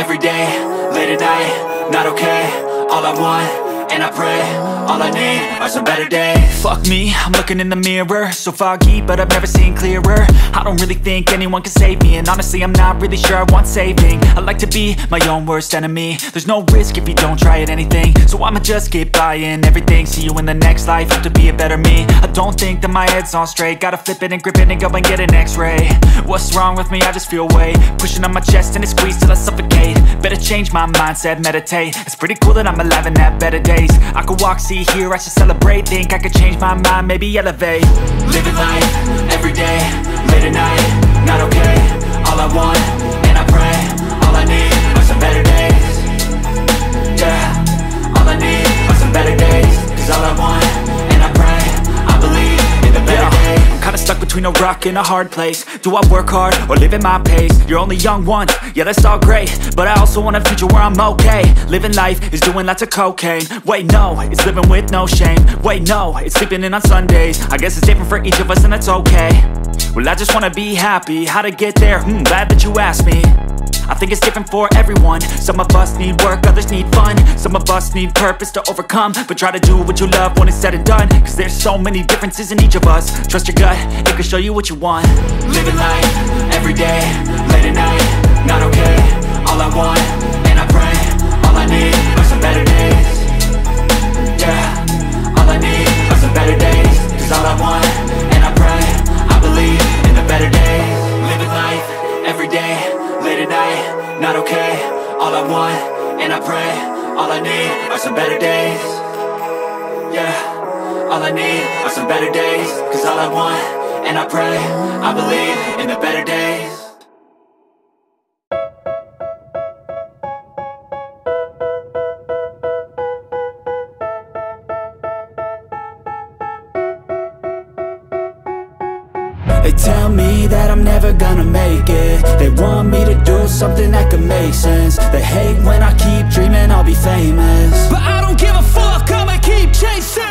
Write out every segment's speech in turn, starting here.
every day, late at night, not okay. All I want, and I pray, all I need are some better days. Fuck me, I'm looking in the mirror, so foggy, but I've never seen clearer. I don't really think anyone can save me, and honestly I'm not really sure I want saving. I like to be my own worst enemy. There's no risk if you don't try at anything, so I'ma just keep buying everything. See you in the next life, hope to be a better me. I don't think that my head's on straight, gotta flip it and grip it and go and get an x-ray. What's wrong with me? I just feel weight pushing on my chest and it squeezes till I suffocate. Better change my mindset, meditate. It's pretty cool that I'm alive and have better days. I could walk, see, hear, I should celebrate. Think I could change my mind, maybe elevate. Living life, every day, late at night, not okay. All I want, and I pray, all I need are some better days. Yeah, all I need are some better days. Cause all I want, and I pray, I believe in the better days. I'm kinda stuck between a rock and a hard place. Do I work hard, or live at my pace? You're only young once, yeah that's all great, but I also want a future where I'm okay. Living life is doing lots of cocaine. Wait no, it's living with no shame. Wait no, it's sleeping in on Sundays. I guess it's different for each of us and that's okay. Well I just wanna be happy, how to get there? Glad that you asked me. I think it's different for everyone. Some of us need work, others need fun. Some of us need purpose to overcome. But try to do what you love when it's said and done. Cause there's so many differences in each of us. Trust your gut, it can show you what you want. Living life, every day, late at night, not okay. All I want, and I pray, all I need are some better days. Yeah, all I need are some better days. Cause all I want, and I pray, I believe in the better days. Living life, every day, late at night, not okay. All I want, and I pray, all I need are some better days. Yeah, all I need are some better days. Cause all I want, and I pray, I believe in the better days. They tell me that I'm never gonna make it. They want me to do something that could make sense. They hate when I keep dreaming I'll be famous, but I don't give a fuck, I'ma keep chasing.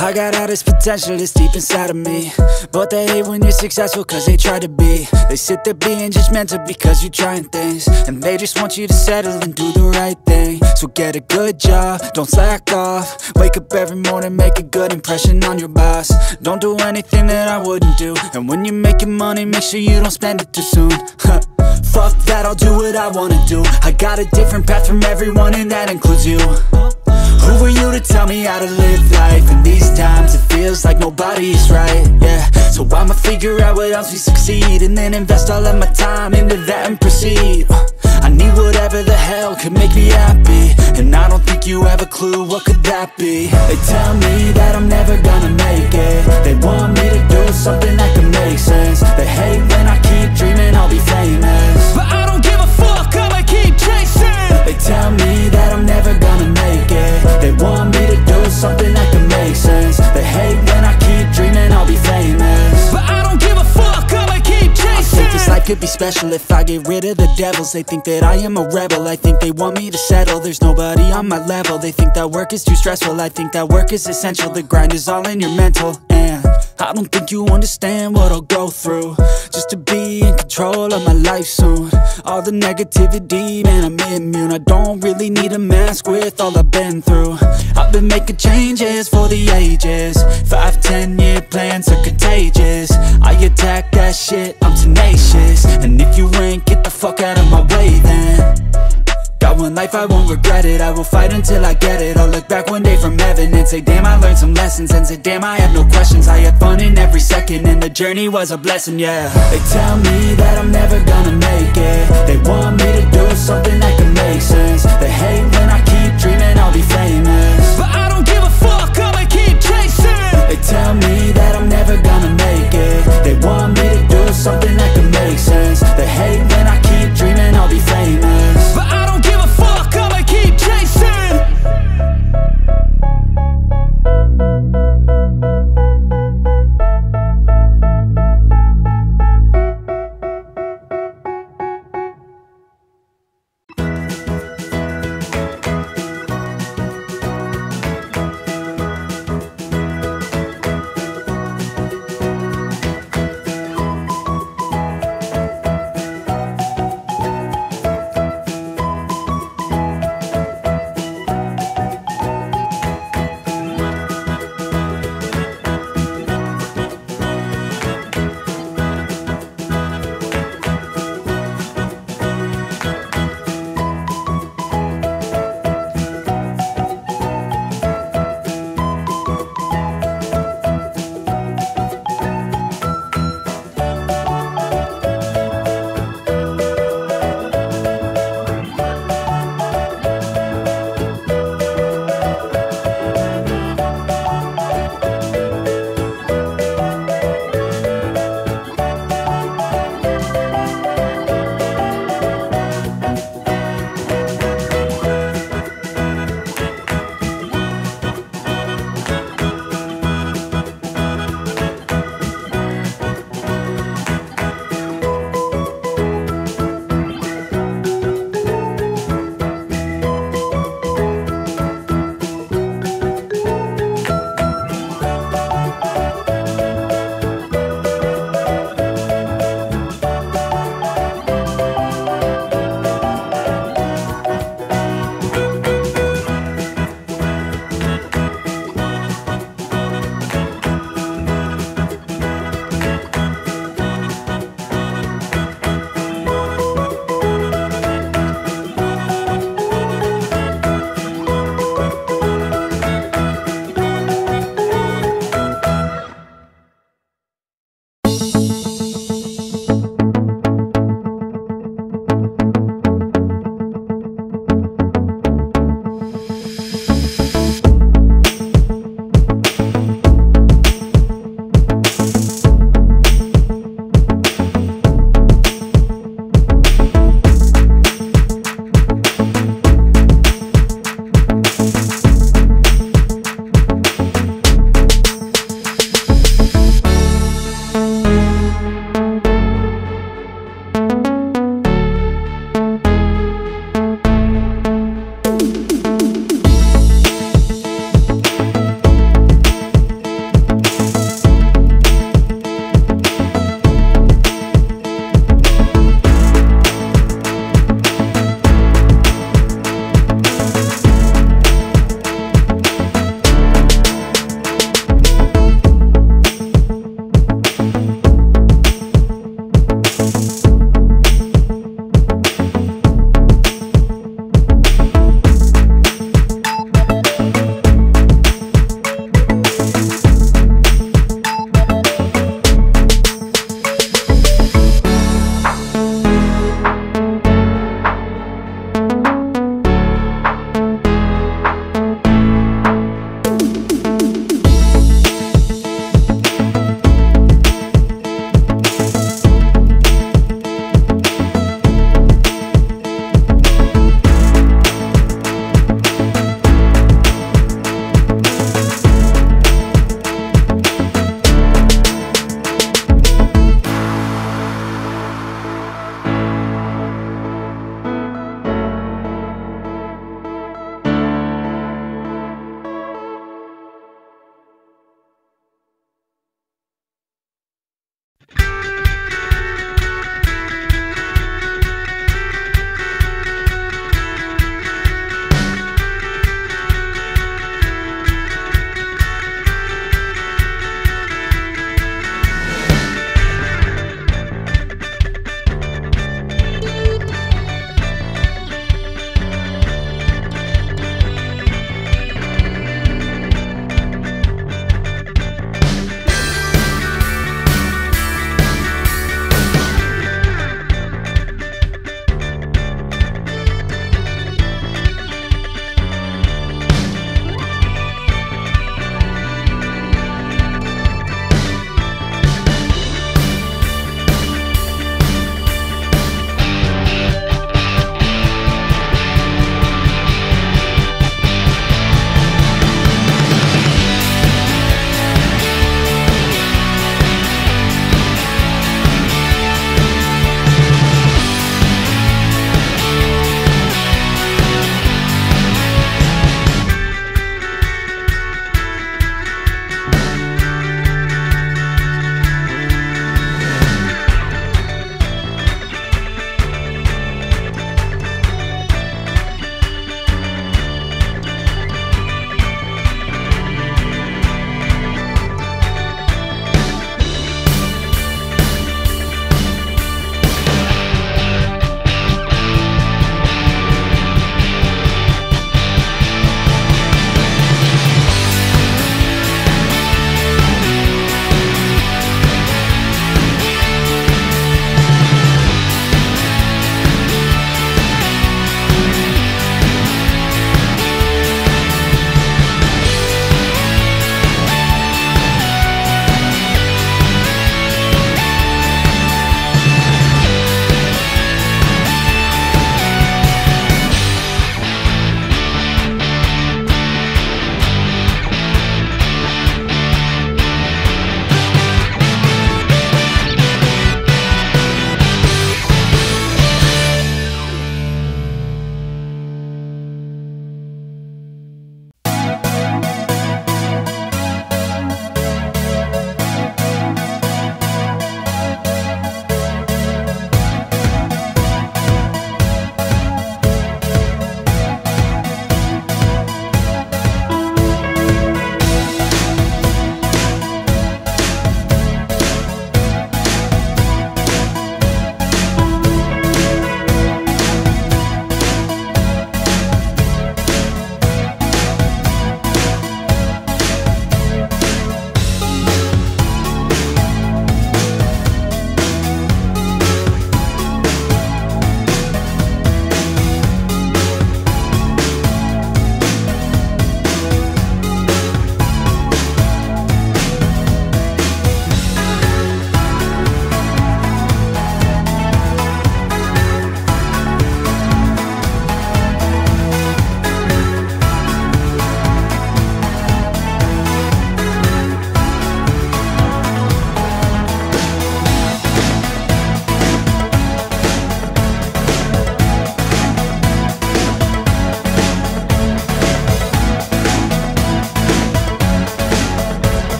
I got all this potential that's deep inside of me, but they hate when you're successful cause they try to be. They sit there being judgmental because you're trying things, and they just want you to settle and do the right thing. So get a good job, don't slack off. Wake up every morning, make a good impression on your boss. Don't do anything that I wouldn't do, and when you're making money, make sure you don't spend it too soon. Fuck that, I'll do what I wanna do. I got a different path from everyone and that includes you. Who are you to tell me how to live life? In these times it feels like nobody's right, yeah. So I'ma figure out what else we succeed, and then invest all of my time into that and proceed. I need whatever the hell could make me happy, and I don't think you have a clue what could that be. They tell me that I'm never gonna make it. They want me to do something that can make sense. They hate when I keep dreaming I'll be famous, but I don't give a fuck, I'ma keep chasing. They tell me that I'm never gonna make it. They want me to do something that can make sense. They hate when I keep dreaming I'll be famous, but I don't give a fuck, I'ma keep chasing. I think this life could be special if I get rid of the devils. They think that I am a rebel, I think they want me to settle. There's nobody on my level. They think that work is too stressful, I think that work is essential. The grind is all in your mental, and I don't think you understand what I'll go through just to be in control of my life soon. All the negativity, man, I'm immune. I don't really need a mask with all I've been through. I've been making changes for the ages. 5-10 year plans are contagious. I attack that shit, I'm tenacious. And if you ain't, get the fuck out of my way then. Got one life, I won't regret it. I will fight until I get it. I'll look back one day from heaven and say damn, I learned some lessons. And say damn, I had no questions. I had fun in every second, and the journey was a blessing, yeah. They tell me that I'm never gonna make it. They want me to do something that can make sense. They hate when I keep dreaming I'll be famous, but I don't give a fuck, I'ma keep chasing. They tell me that I'm never gonna make it. They want me to do something that can make sense. They hate when I keep dreaming I'll be famous, but I don't give a fuck, I'ma keep chasing.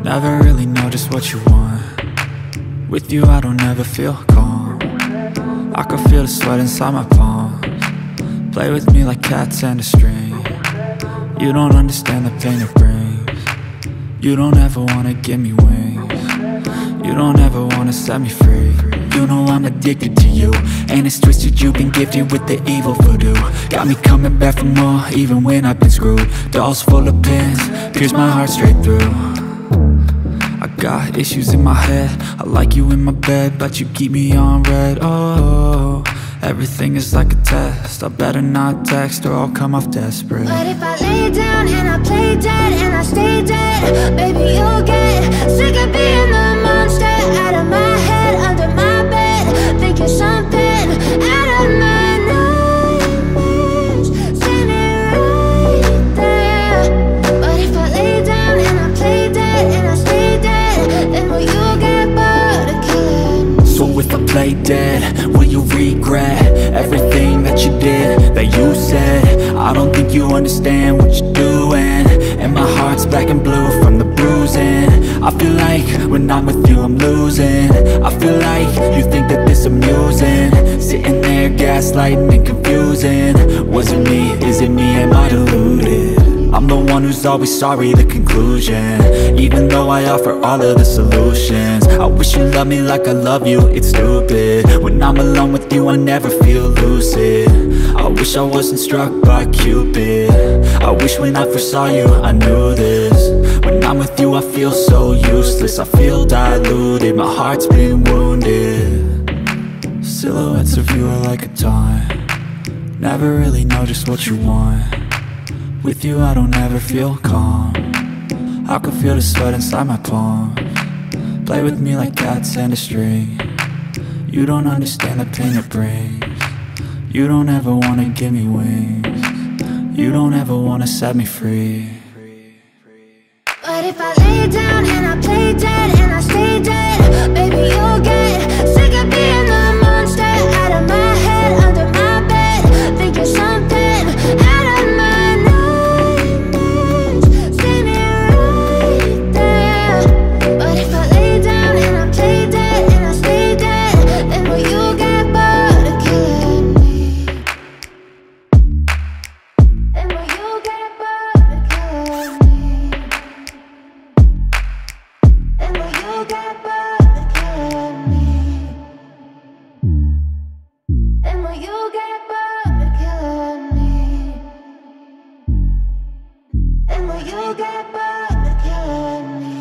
Never really know just what you want. With you I don't ever feel calm. I can feel the sweat inside my palms. Play with me like cats and a string. You don't understand the pain it brings. You don't ever wanna give me wings. You don't ever wanna set me free. You know I'm addicted to you, and it's twisted, you've been gifted with the evil voodoo. Got me coming back for more, even when I've been screwed. Dolls full of pins, pierce my heart straight through. I got issues in my head, I like you in my bed, but you keep me on red. Oh, everything is like a test, I better not text or I'll come off desperate. But if I lay down and I play dead and I stay dead, baby you'll get sick of being the monster out of my head, under my bed, thinking something out of my nightmares, standing right there. But if I lay down and I play dead and I stay dead, then will you get bored of killing me? So if I play dead, will you regret everything that you did, that you said? I don't think you understand what you're doing, and my heart's black and blue from the bruising. I feel like when I'm with you I'm losing. I feel like you think that this amusing, sitting there gaslighting and confusing. Was it me? Is it me? Am I deluded? I'm the one who's always sorry, the conclusion, even though I offer all of the solutions. I wish you loved me like I love you, it's stupid. When I'm alone with you I never feel lucid. I wish I wasn't struck by Cupid. I wish when I first saw you I knew this. When I'm with you I feel so useless, I feel diluted, my heart's been wounded. Silhouettes of you are like a taunt. Never really know just what you want. With you I don't ever feel calm. I can feel the sweat inside my palms. Play with me like cats and a string. You don't understand the pain it brings. You don't ever wanna give me wings. You don't ever wanna set me free. But if I lay down and I play dead and I stay dead, baby you'll get sick of being the monster out of my head, under my bed, thinking something out of my nightmares, standing right there. But if I lay down and I play dead and I stay dead, then will you get bored of killing me? Then will you get bored of killing me? Then will you get bored of killing me? Then will you get bored of killing me? Then will you get bored of killing me?